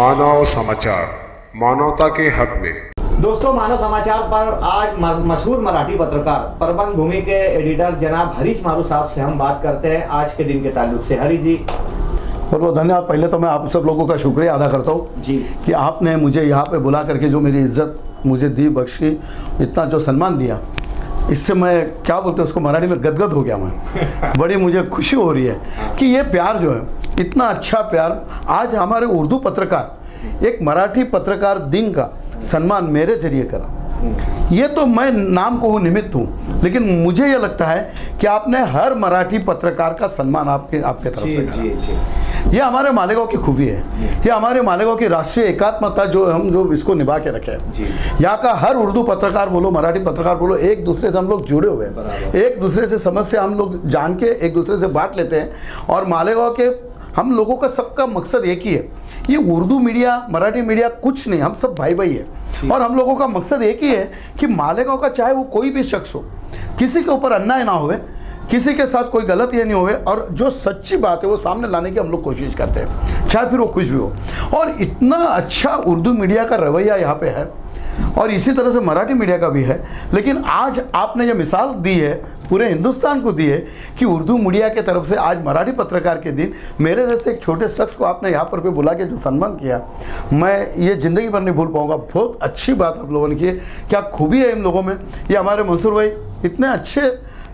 मानव समाचार, मानवता के हक में। दोस्तों, मानव समाचार पर आज मशहूर मराठी पत्रकार प्रबंध भूमि के एडिटर जनाब हरीश मारू साहब से हम बात करते हैं आज के दिन के ताल्लुक से। हरीश जी, बहुत बहुत धन्यवाद। पहले तो मैं आप सब लोगों का शुक्रिया अदा करता हूँ जी कि आपने मुझे यहाँ पे बुला करके जो मेरी इज्जत मुझे दी, बख्शी, इतना जो सम्मान दिया, इससे मैं क्या बोलते हैं उसको मराठी में गदगद हो गया मैं। बड़ी मुझे खुशी हो रही है कि ये प्यार जो है, इतना अच्छा प्यार आज हमारे उर्दू पत्रकार, एक मराठी पत्रकार दिन का सम्मान मेरे जरिए करा। ये तो मैं नाम को निमित्त हूँ, लेकिन मुझे ये लगता है कि आपने हर मराठी पत्रकार का सम्मान आपके तरफ से करा। ये हमारे मालेगांव की खूबी है, ये हमारे मालेगांव की राष्ट्रीय एकात्मता जो इसको निभा के रखे हैं। यहाँ का हर उर्दू पत्रकार बोलो, मराठी पत्रकार बोलो, एक दूसरे से हम लोग जुड़े हुए हैं, एक दूसरे से समस्या हम लोग जान के एक दूसरे से बांट लेते हैं। और मालेगांव के हम लोगों का सबका मकसद एक ही है, ये उर्दू मीडिया, मराठी मीडिया कुछ नहीं, हम सब भाई भाई है। और हम लोगों का मकसद एक ही है कि मालेगांव का चाहे वो कोई भी शख्स हो, किसी के ऊपर अन्याय ना होवे, किसी के साथ कोई गलत ये नहीं होवे, और जो सच्ची बात है वो सामने लाने की हम लोग कोशिश करते हैं, चाहे फिर वो कुछ भी हो। और इतना अच्छा उर्दू मीडिया का रवैया यहाँ पे है, और इसी तरह से मराठी मीडिया का भी है। लेकिन आज आपने ये मिसाल दी है, पूरे हिंदुस्तान को दी है कि उर्दू मीडिया के तरफ से आज मराठी पत्रकार के दिन मेरे जैसे एक छोटे शख्स को आपने यहाँ पर बुला के जो सम्मान किया, मैं ये ज़िंदगी भर नहीं भूल पाऊँगा। बहुत अच्छी बात आप लोगों ने की है। क्या खूबी है इन लोगों में, ये हमारे मंसूर भाई इतने अच्छे,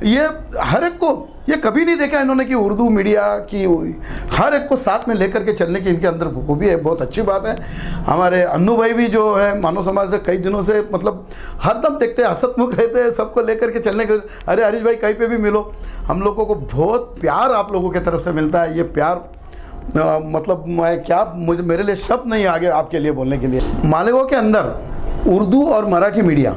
ये हर एक को, ये कभी नहीं देखा इन्होंने कि उर्दू मीडिया की हर एक को साथ में लेकर के चलने की इनके अंदर खूबी है। बहुत अच्छी बात है। हमारे अन्नू भाई भी जो है मानव समाज से कई दिनों से मतलब हरदम देखते हैं, हसतमुख रहते हैं, सबको लेकर के चलने के। अरे हरीश भाई कहीं पे भी मिलो, हम लोगों को बहुत प्यार आप लोगों की तरफ से मिलता है। ये प्यार मतलब मैं क्या, मुझे मेरे लिए शब्द नहीं आगे आपके लिए बोलने के लिए। मालेगांव के अंदर उर्दू और मराठी मीडिया,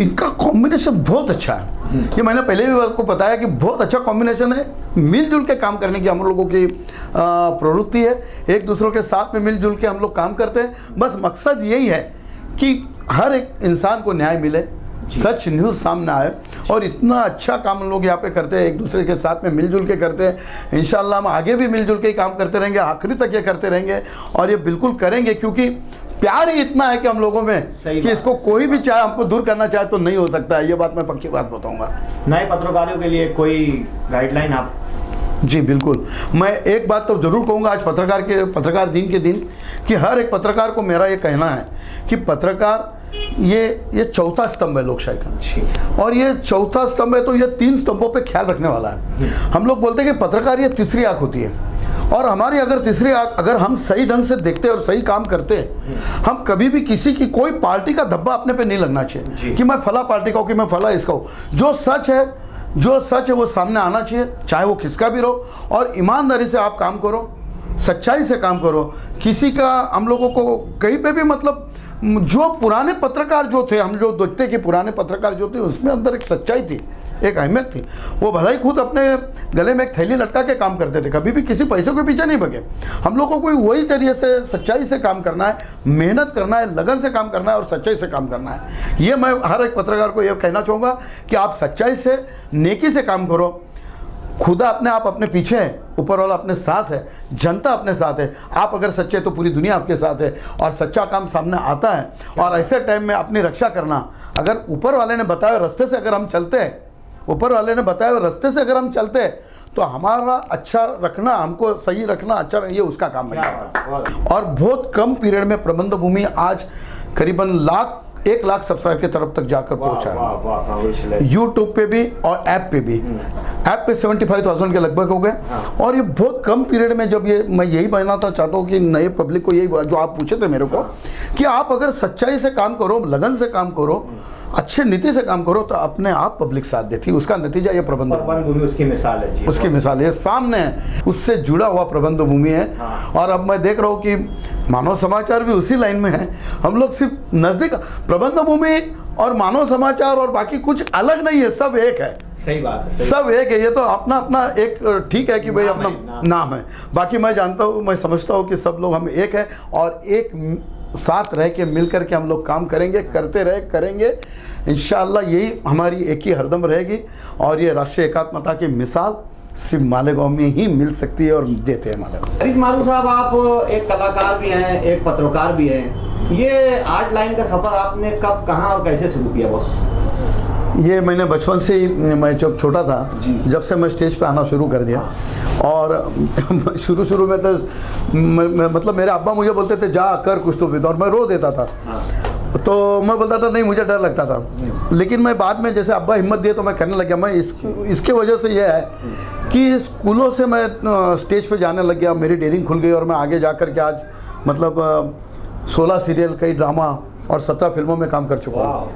इनका कॉम्बिनेशन बहुत अच्छा है। ये मैंने पहले भी आपको बताया कि बहुत अच्छा कॉम्बिनेशन है। मिलजुल के काम करने की हम लोगों की प्रवृत्ति है, एक दूसरों के साथ में मिलजुल के हम लोग काम करते हैं। बस मकसद यही है कि हर एक इंसान को न्याय मिले, सच न्यूज़ सामने आए, और इतना अच्छा काम हम लोग यहाँ पे करते हैं, एक दूसरे के साथ में मिलजुल के करते हैं। इंशाल्लाह हम आगे भी मिलजुल के ही काम करते रहेंगे, आखिरी तक ये करते रहेंगे, और ये बिल्कुल करेंगे, क्योंकि प्यार ही इतना है कि हम लोगों में कि इसको कोई भी चाहे हमको दूर करना चाहे तो नहीं हो सकता है। ये बात मैं पक्की बात बताऊंगा। नए पत्रकारों के लिए कोई गाइडलाइन आप? जी बिल्कुल, मैं एक बात तो ज़रूर कहूँगा आज पत्रकार दिन के दिन, कि हर एक पत्रकार को मेरा ये कहना है कि पत्रकार ये चौथा स्तंभ है लोकशाही का, और ये चौथा स्तंभ है तो ये 3 स्तंभों पे ख्याल रखने वाला है। हम लोग बोलते हैं कि पत्रकार ये तीसरी आँख होती है, और हमारी अगर तीसरी आँख, अगर हम सही ढंग से देखते और सही काम करते हैं, हम कभी भी किसी की कोई पार्टी का धब्बा अपने पे नहीं लगना चाहिए कि मैं फला पार्टी का हूँ, कि मैं फला इसका हूँ। जो सच है वो सामने आना चाहिए, चाहे वो किसका भी रहो, और ईमानदारी से आप काम करो, सच्चाई से काम करो। किसी का हम लोगों को कहीं पे भी मतलब, जो पुराने पत्रकार जो थे, हम जो देखते कि पुराने पत्रकार जो थे, उसमें अंदर एक सच्चाई थी, एक अहमियत थी। वो भला ही खुद अपने गले में एक थैली लटका के काम करते थे, कभी भी किसी पैसे के पीछे नहीं भगे। हम लोगों को वही जरिए से सच्चाई से काम करना है, मेहनत करना है, लगन से काम करना है, और सच्चाई से काम करना है। ये मैं हर एक पत्रकार को ये कहना चाहूँगा कि आप सच्चाई से, नेकी से काम करो। खुदा अपने आप अपने पीछे है, ऊपर वाला अपने साथ है, जनता अपने साथ है। आप अगर सच्चे तो पूरी दुनिया आपके साथ है, और सच्चा काम सामने आता है। और ऐसे टाइम में अपनी रक्षा करना, अगर ऊपर वाले ने बताए रास्ते से अगर हम चलते हैं, ऊपर वाले ने बताए रास्ते से अगर हम चलते हैं, तो हमारा अच्छा रखना, हमको सही रखना, अच्छा ये उसका काम है। और बहुत कम पीरियड में प्रबंध भूमि आज करीबन 1 लाख सब्सक्राइबर की तरफ तक जाकर पहुंचा है, यूट्यूब पे भी और ऐप पे भी। ऐप पे 75,000 के लगभग हो गए। और ये बहुत कम पीरियड में, जब ये मैं यही बताना चाहता हूँ कि नए पब्लिक को, यही जो आप पूछे थे मेरे को, कि आप अगर सच्चाई से काम करो, लगन से काम करो, अच्छे नीति से काम करो, तो अपने आप पब्लिक साथ देती है। उसका नतीजा ये प्रबंध भूमि उसकी मिसाल है। उसकी मिसाल है, सामने है, उससे जुड़ा हुआ प्रबंध भूमि है। और अब मैं देख रहा हूँ कि मानव समाचार भी उसी लाइन में है। हम लोग सिर्फ नज़दीक, प्रबंध भूमि और मानव समाचार और बाकी कुछ अलग नहीं है, सब एक है। सही बात है, सब एक है। ये तो अपना अपना एक ठीक है कि भाई अपना नाम है, बाकी मैं जानता हूँ, मैं समझता हूँ कि सब लोग हम एक है, और एक साथ रह के मिल कर के हम लोग काम करेंगे, करते रहे, करेंगे। इंशाअल्लाह यही हमारी एक ही हरदम रहेगी, और ये राष्ट्रीय एकात्मता की मिसाल सिर्फ मालेगांव में ही मिल सकती है और देते हैं मालेगांव। हरीश मारू साहब, आप एक कलाकार भी हैं, एक पत्रकार भी हैं। ये आर्ट लाइन का सफ़र आपने कब, कहाँ और कैसे शुरू किया बॉस? ये मैंने बचपन से ही, मैं जब छोटा था जब से मैं स्टेज पे आना शुरू कर दिया। और शुरू में तो मतलब मेरे अब्बा मुझे बोलते थे जा कर कुछ तो भी, और मैं रो देता था। तो मैं बोलता था नहीं, मुझे डर लगता था। लेकिन मैं बाद में जैसे अब्बा हिम्मत दिए तो मैं करने लग गया। मैं इसके वजह से ये है कि स्कूलों से मैं स्टेज पे जाने लग गया, मेरी डेयरिंग खुल गई और मैं आगे जा कर के आज मतलब 16 सीरियल, कई ड्रामा और 17 फिल्मों में काम कर चुका हूँ।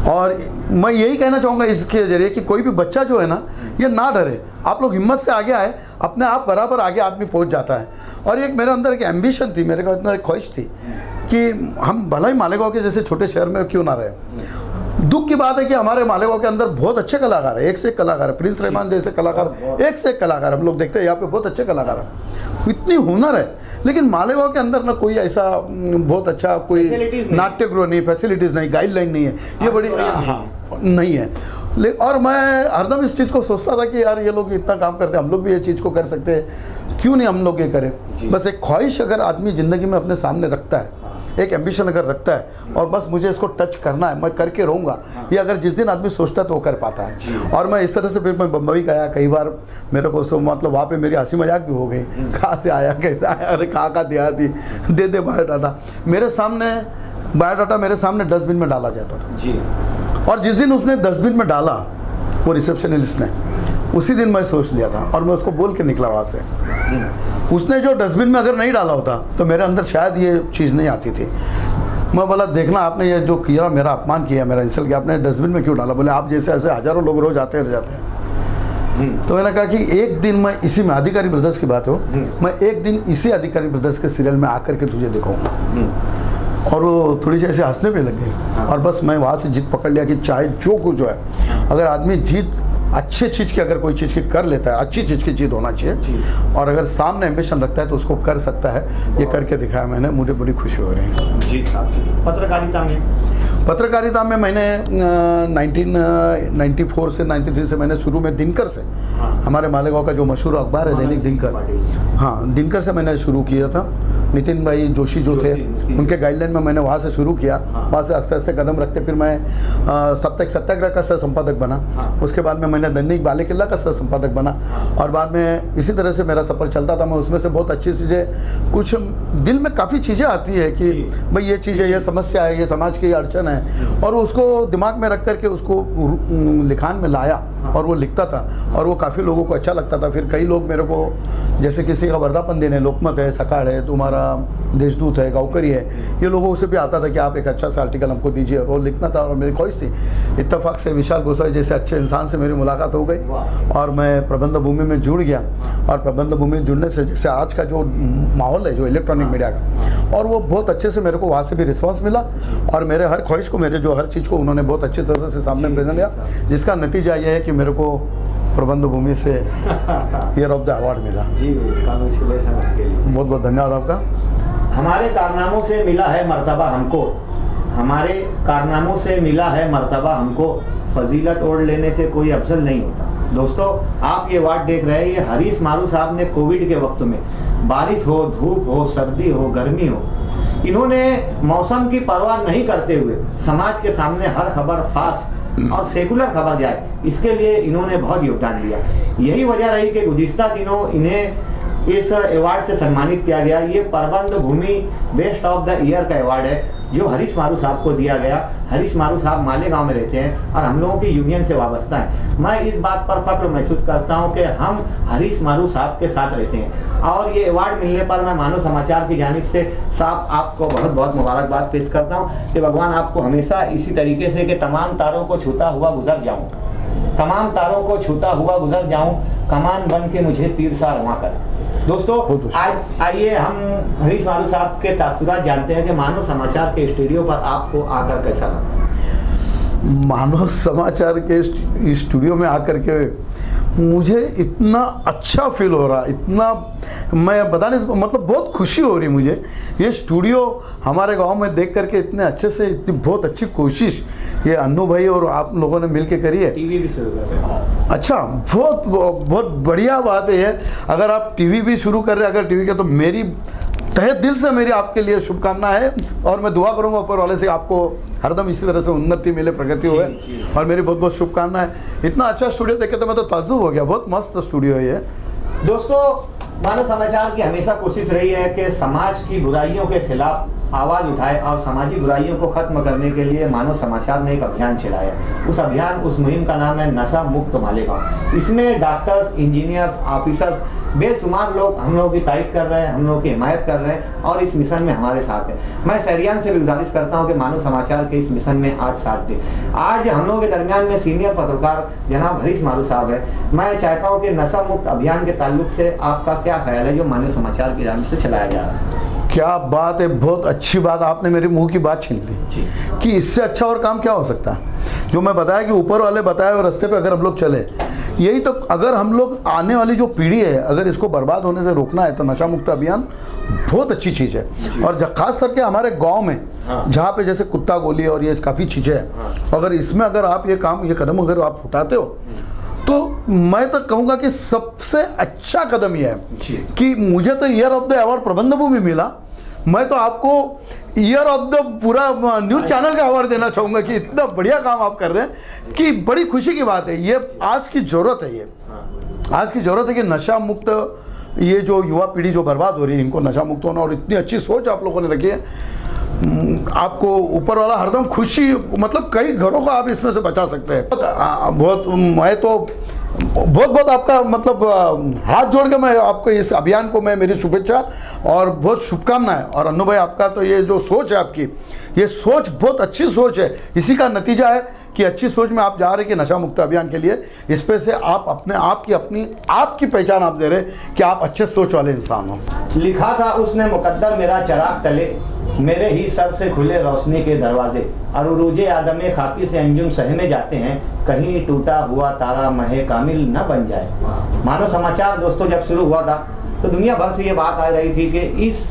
और मैं यही कहना चाहूँगा इसके ज़रिए कि कोई भी बच्चा जो है ना, ये ना डरे, आप लोग हिम्मत से आगे आए, अपने आप बराबर आगे आदमी पहुँच जाता है। और एक मेरे अंदर एक एम्बिशन थी, मेरे को इतना एक ख्वाहिश थी कि हम भला ही मालेगांव के जैसे छोटे शहर में क्यों ना रहे। दुख की बात है कि हमारे मालेगांव के अंदर बहुत अच्छे कलाकार है, एक से एक कलाकार है, प्रिंस रहमान जैसे कलाकार एक से एक कलाकार हम लोग देखते हैं यहाँ पे, बहुत अच्छे कलाकार हैं, इतनी हुनर है। लेकिन मालेगांव के अंदर ना कोई ऐसा बहुत अच्छा कोई नाट्यगृह नहीं, फैसिलिटीज़ नहीं, गाइडलाइन नहीं है, ये बड़ी नहीं है। और मैं हरदम इस चीज़ को सोचता था कि यार ये लोग इतना काम करते हैं, हम लोग भी ये चीज़ को कर सकते हैं, क्यों नहीं हम लोग ये करें। बस एक ख्वाहिश अगर आदमी ज़िंदगी में अपने सामने रखता है, एक एम्बिशन अगर रखता है और बस मुझे इसको टच करना है, मैं करके रहूँगा, ये अगर जिस दिन आदमी सोचता है तो वो कर पाता है। और मैं इस तरह से फिर मैं बम्बई गया कई बार, मेरे को मतलब वहाँ पे मेरी हंसी मजाक भी हो गई, कहाँ से आया, कैसे आया, अरे कहाँ दिया थी, दे बायोडाटा। मेरे सामने बायोडाटा मेरे सामने डस्टबिन में डाला जाता था जी। और जिस दिन उसने डस्टबिन में डाला वो रिसेप्शनिस्ट ने, उसी दिन मैं सोच लिया था और मैं उसको बोल के निकला वहाँ से। उसने जो डस्टबिन में अगर नहीं डाला होता तो मेरे अंदर शायद ये चीज़ नहीं आती थी। मैं बोला देखना आपने ये जो किया, मेरा अपमान किया, मेरा इंसल्ट किया, आपने डस्टबिन में क्यों डाला? बोले आप जैसे ऐसे हज़ारों लोग रोज आते रह जाते हैं। तो मैंने कहा कि एक दिन मैं इसी में, अधिकारी ब्रदर्स की बात हो, मैं एक दिन इसी अधिकारी ब्रदर्स के सीरियल में आकर के तुझे दिखाऊंगा। और वो थोड़ी सी ऐसे हंसने पे लग गई और बस मैं वहाँ से जिद पकड़ लिया कि चाहे जो कुछ जो है, अगर आदमी जीत अच्छी चीज़ की, अगर कोई चीज़ की कर लेता है, अच्छी चीज़ की जीत होना चाहिए। और अगर सामने एम्बिशन रखता है तो उसको कर सकता है। ये करके दिखाया मैंने, मुझे बड़ी खुशी हो रही है जी साहब। पत्रकारिता में मैंने 1994 से 93 से मैंने शुरू में दिनकर से, हमारे मालेगांव का जो मशहूर अखबार है दैनिक दिनकर, हाँ दिनकर से मैंने शुरू किया था। नितिन भाई जोशी जो थे, उनके गाइडलाइन में मैंने वहाँ से शुरू किया। वहाँ से आस्ते आस्ते कदम रखते फिर मैं साप्ताहिक सत्याग्रह का सह संपादक बना। उसके बाद में मैंने दैनिक बाले किला का सह संपादक बना और बाद में इसी तरह से मेरा सफ़र चलता था। मैं उसमें से बहुत अच्छी चीज़ें, कुछ दिल में काफ़ी चीज़ें आती है कि भाई ये चीज़ है, ये समस्या है, ये समाज की अड़चन है, और उसको दिमाग में रख करके उसको लिखान में लाया और वो लिखता था और वो काफ़ी लोगों को अच्छा लगता था। फिर कई लोग मेरे को, जैसे किसी का वर्धापन दिन है, लोकमत है, सकाळ है, तुम्हारा देशदूत है, गाँवकरी है, ये लोगों से भी आता था कि आप एक अच्छा सा आर्टिकल हमको दीजिए, और वो लिखना था। और मेरी ख्वाहिश थी, इत्तेफाक से विशाल गोसाई जैसे अच्छे इंसान से मेरी मुलाकात हो गई और मैं प्रबंध भूमि में जुड़ गया। और प्रबंध भूमि में जुड़ने से जैसे आज का जो माहौल है जो इलेक्ट्रॉनिक मीडिया का, और वो बहुत अच्छे से मेरे को वहाँ से भी रिस्पॉन्स मिला और मेरे हर ख्वाहिश को, मेरे जो हर चीज़ को उन्होंने बहुत अच्छी तरह से सामने प्रेजेंट किया, जिसका नतीजा ये है कि मेरे को प्रबंध भूमि से ईयर ऑफ द अवार्ड मिला जी। कांग्रेचुलेशन उसके लिए, बहुत बहुत धन्यवाद आपका। हमारे कारनामों से मिला है मर्तबा हमको, हमारे कारनामों से मिला है मर्तबा हमको, फजीलत ओढ़ लेने से कोई अफजल नहीं होता। दोस्तों, आप ये अवार्ड देख रहे हैं, ये हरीश मारू साहब ने कोविड के वक्त में, बारिश हो, धूप हो, सर्दी हो, गर्मी हो, इन्होंने मौसम की परवाह नहीं करते हुए समाज के सामने हर खबर फास्ट और सेकुलर खबर जाए, इसके लिए इन्होंने बहुत योगदान दिया। यही वजह रही कि गुज़िश्ता दिनों इन्हें इस अवार्ड से सम्मानित किया गया। ये प्रबंध भूमि बेस्ट ऑफ द ईयर का अवार्ड है जो हरीश मारू साहब को दिया गया। हरीश मारू साहब मालेगांव में रहते हैं और हम लोगों की यूनियन से वाबस्ता है। मैं इस बात पर फख्र महसूस करता हूं कि हम हरीश मारू साहब के साथ रहते हैं और ये अवार्ड मिलने पर मैं मानव समाचार की जानिब से साहब आपको बहुत बहुत मुबारकबाद पेश करता हूं कि भगवान आपको हमेशा इसी तरीके से कि तमाम तारों को छूता हुआ गुजर जाऊँ, तमाम तारों को छूता हुआ गुजर जाऊं, कमान बन के मुझे तीर सा रवा कर। दोस्तों, आज आइए हम हरीश मारू साहब के तासुरात जानते हैं कि मानव समाचार के स्टूडियो पर आपको आकर कैसा लगा। मानव समाचार के स्टूडियो में आकर के मुझे इतना अच्छा फील हो रहा, इतना मैं बताने मतलब बहुत खुशी हो रही मुझे। ये स्टूडियो हमारे गांव में देख करके इतने अच्छे से, इतनी बहुत अच्छी कोशिश ये अन्नू भाई और आप लोगों ने मिल के करी है। टीवी भी शुरू कर रहे हैं। अच्छा, बहुत बहुत बढ़िया बात है ये। अगर आप टीवी भी शुरू कर रहे हैं, अगर टीवी का, तो मेरी तहे दिल से मेरी आपके लिए शुभकामना है और मैं दुआ करूंगा ऊपर वाले से आपको हरदम इसी तरह से उन्नति मिले, प्रगति हुए, और मेरी बहुत बहुत शुभकामनाएं। इतना अच्छा स्टूडियो देखे तो मैं तो ताज्जुब हो गया, बहुत मस्त स्टूडियो है ये। दोस्तों, मानव समाचार की हमेशा कोशिश रही है कि समाज की बुराइयों के खिलाफ आवाज उठाए और सामाजिक बुराइयों को खत्म करने के लिए मानव समाचार ने एक अभियान चलाया। उस अभियान, उस मुहिम का नाम है नशा मुक्त मालेगांव। इसमें डॉक्टर्स, इंजीनियर्स, ऑफिसर्स, बेशुमार लोग हम लोगों की तारीफ कर रहे हैं, हम लोगों की हिमायत कर रहे हैं और इस मिशन में हमारे साथ है। मैं शहरियान से भी गुजारिश करता हूं कि मानव समाचार के इस मिशन में आज साथ दें। आज हम लोगों के दरमियान में सीनियर पत्रकार जनाब हरीश मारू साहब है। मैं चाहता हूं कि नशा मुक्त अभियान के ताल्लुक से आपका क्या ख्याल है जो मानव समाचार की जानिब से चलाया जा रहा है? क्या बात है, बहुत अच्छी बात, आपने मेरे मुंह की बात छीन ली कि इससे अच्छा और काम क्या हो सकता है। जो मैं बताया कि ऊपर वाले बताए हुए रास्ते पे अगर हम लोग चले, यही तो, अगर हम लोग आने वाली जो पीढ़ी है अगर इसको बर्बाद होने से रोकना है तो नशा मुक्त अभियान बहुत अच्छी चीज़ है। और खास करके हमारे गांव में जहाँ पे जैसे कुत्ता गोली और ये काफ़ी चीज़ें हैं, अगर इसमें अगर आप ये कदम अगर आप उठाते हो तो मैं तो कहूँगा कि सबसे अच्छा कदम यह है कि मुझे तो ईयर ऑफ द अवार्ड प्रबंध भूमि मिला। मैं तो आपको ईयर ऑफ द पूरा न्यूज़ चैनल का अवार्ड देना चाहूँगा कि इतना बढ़िया काम आप कर रहे हैं कि बड़ी खुशी की बात है। ये आज की ज़रूरत है, ये आज की ज़रूरत है कि नशा मुक्त, ये जो युवा पीढ़ी जो बर्बाद हो रही है इनको नशा मुक्त होना। और इतनी अच्छी सोच आप लोगों ने रखी है, आपको ऊपर वाला हरदम खुशी, मतलब कई घरों को आप इसमें से बचा सकते हैं। बहुत मैं तो बहुत आपका मतलब हाथ जोड़ के मैं आपको इस अभियान को मैं मेरी शुभेच्छा और बहुत शुभकामनाएं। और अन्नू भाई आपका तो ये जो सोच है आपकी, ये सोच बहुत अच्छी सोच है। इसी का नतीजा है कि अच्छी सोच में आप जा रहे हैं कि नशा मुक्त अभियान के लिए इस पे से आप अपने आप की आपकी पहचान आप दे रहे कि आप अच्छे सोच वाले इंसान हो। लिखा था उसने मुकद्दर मेरा चराग तले, मेरे ही सर से खुले रोशनी के दरवाजे, और उरूजे आदमे खाकी से अंजुम सहमे जाते हैं, कहीं टूटा हुआ तारा महे कामिल न बन जाए। मानव समाचार दोस्तों जब शुरू हुआ था तो दुनिया भर से ये बात आ रही थी कि इस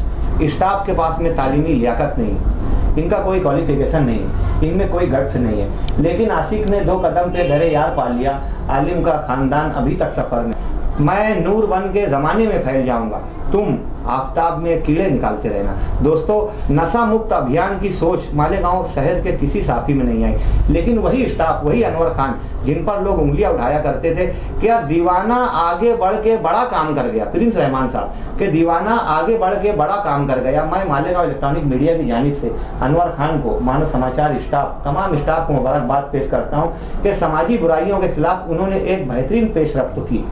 स्टाफ के पास में तालीमी लियाकत नहीं, इनका कोई क्वालिफिकेशन नहीं है, इनमें कोई गट्स नहीं है। लेकिन आशिक ने 2 कदम पे दरे यार पा लिया, आलिम का खानदान अभी तक सफर में। मैं नूर बन के ज़माने में फैल जाऊंगा, तुम आफताब में कीड़े निकालते रहना। दोस्तों, नशा मुक्त अभियान की सोच मालेगांव शहर के किसी साथी में नहीं आई, लेकिन वही स्टाफ, वही अनवर खान जिन पर लोग उंगलियां उठाया करते थे कि यार दीवाना आगे बढ़ के बड़ा काम कर गया, प्रिंस रहमान साहब के दीवाना आगे बढ़ के बड़ा काम कर गया। मैं मालेगांव इलेक्ट्रॉनिक मीडिया की जानिब से अनवर खान को, मानव समाचार स्टाफ, तमाम स्टाफ को मुबारकबाद पेश करता हूँ कि समाजी बुराइयों के खिलाफ उन्होंने एक बेहतरीन पेशरफ्त की।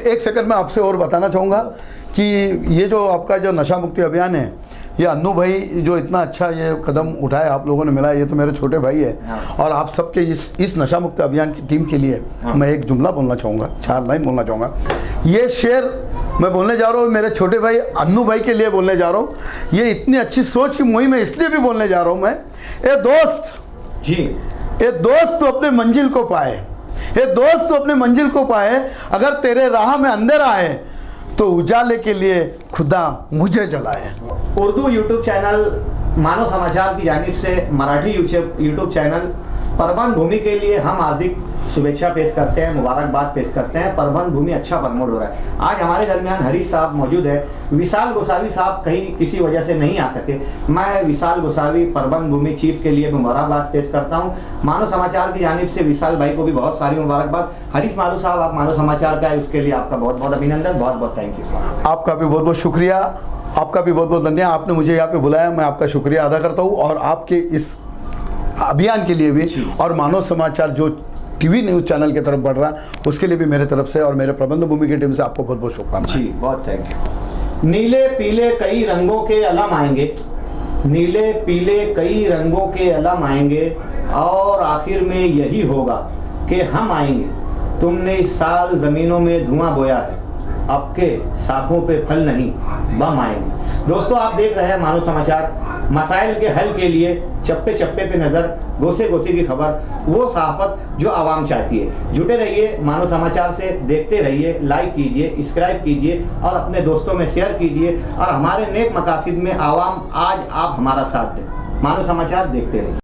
एक सेकंड में आपसे और बताना चाहूँगा कि ये जो आपका जो नशा मुक्ति अभियान है, ये अन्नू भाई जो इतना अच्छा ये कदम उठाए आप लोगों ने मिला, ये तो मेरे छोटे भाई है। और आप सबके इस नशा मुक्ति अभियान की टीम के लिए मैं एक जुमला बोलना चाहूँगा, 4 लाइन बोलना चाहूँगा। ये शेर मैं बोलने जा रहा हूँ मेरे छोटे भाई अन्नू भाई के लिए बोलने जा रहा हूँ। ये इतनी अच्छी सोच की मुहिम है, इसलिए भी बोलने जा रहा हूँ मैं। ए दोस्त जी, ए दोस्त तो अपने मंजिल को पाए, ए दोस्त तो अपने मंजिल को पाए, अगर तेरे राह में अंधेरा है तो उजाले के लिए खुदा मुझे जलाए। उर्दू यूट्यूब चैनल मानव समाचार की जानिब से मराठी यूट्यूब चैनल परबन भूमि के लिए हम हार्दिक शुभेच्छा पेश करते हैं, मुबारकबाद पेश करते हैं। परबन भूमि अच्छा प्रमोट हो रहा है। आज हमारे दरमियान हरीश साहब मौजूद है, विशाल गोसावी साहब कहीं किसी वजह से नहीं आ सके। मैं विशाल गोसावी परबन भूमि चीफ के लिए मुबारकबाद पेश करता हूं। मानव समाचार की जानिब से विशाल भाई को भी बहुत सारी मुबारकबाद। हरीश मारू साहब, आप मानव समाचार का है, उसके लिए आपका बहुत बहुत अभिनंदन, बहुत बहुत थैंक यू। आपका भी बहुत बहुत शुक्रिया, आपका भी बहुत बहुत धन्यवाद। आपने मुझे यहाँ पे बुलाया, मैं आपका शुक्रिया अदा करता हूँ। और आपके इस अभियान के लिए भी और मानव समाचार जो टीवी न्यूज़ चैनल की तरफ बढ़ रहा है उसके लिए भी मेरे तरफ से और मेरे प्रबंध भूमि की टीम से आपको बहुत बहुत शुभकामनाएं। जी बहुत थैंक यू। नीले पीले कई रंगों के अलम आएंगे, नीले पीले कई रंगों के अलम आएंगे, और आखिर में यही होगा कि हम आएंगे। तुमने इस साल जमीनों में धुआं बोया है, अब के साखों पे फल नहीं बम आएंगे। दोस्तों, आप देख रहे हैं मानव समाचार। मसाइल के हल के लिए चप्पे चप्पे पे नज़र, गोसे गोसे की खबर, वो सहाफत जो आवाम चाहती है। जुड़े रहिए मानव समाचार से, देखते रहिए, लाइक कीजिए, सब्सक्राइब कीजिए और अपने दोस्तों में शेयर कीजिए और हमारे नेक मकासद में आवाम आज आप हमारा साथ दें। मानव समाचार देखते रहिए।